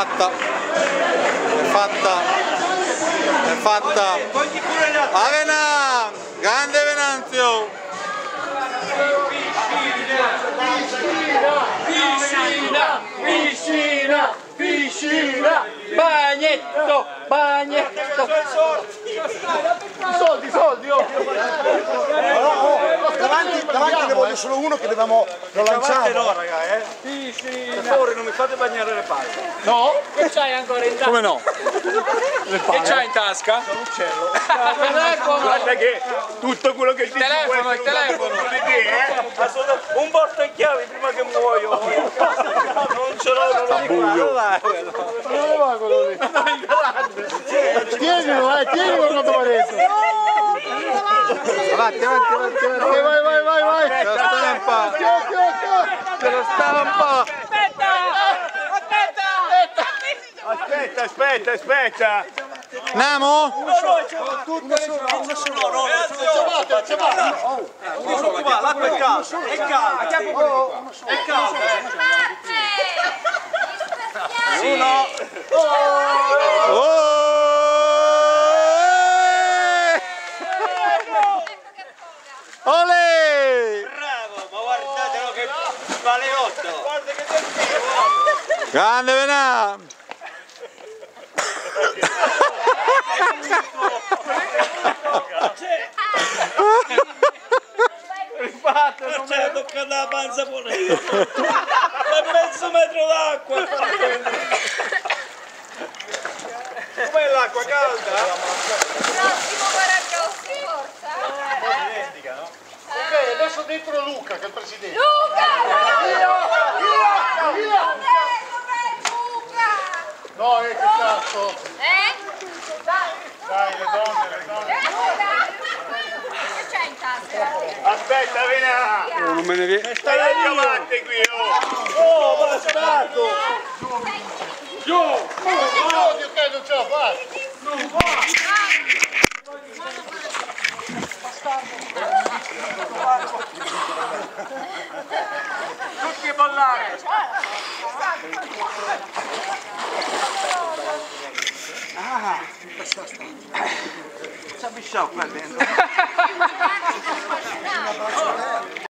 fatta, è fatta. Avena, grande Venanzio. Piscina, bagnetto, soldi, oh. Davanti ne voglio solo uno che dobbiamo lanciare. No, raga, Per favore, non mi fate bagnare le palle. No? Che c'hai ancora in tasca? Come no? Che c'hai in tasca? Un uccello. Telefono! Guarda che tutto quello che dici Il telefono! Un porta e chiavi prima che muoio. Non ce l'ho, non lo Tienilo quando va dentro. Avanti. Vai. Ce la stampa. Aspetta. Namo? L'acqua è calda. Uno. Olè! Bravo, ma guardatelo che vale 8. Guarda che Grande Venà! rifatto, non c'è la toccata la panza pure io. È mezzo metro d'acqua. Com'è l'acqua calda? Prossimo Baracossi, forza. Identica, no? Ok, adesso dentro Luca che è il presidente. Luca! Via! Luca! No, che cazzo! Dai, le donne. Che c'hai in tasca? Aspetta, vieni! Non me ne viene. Stai le diamante qui, oh! Oh, bastardo! Giù! Ok, non ce la fai! Tutti bollare! C'è bisciocco qua dentro.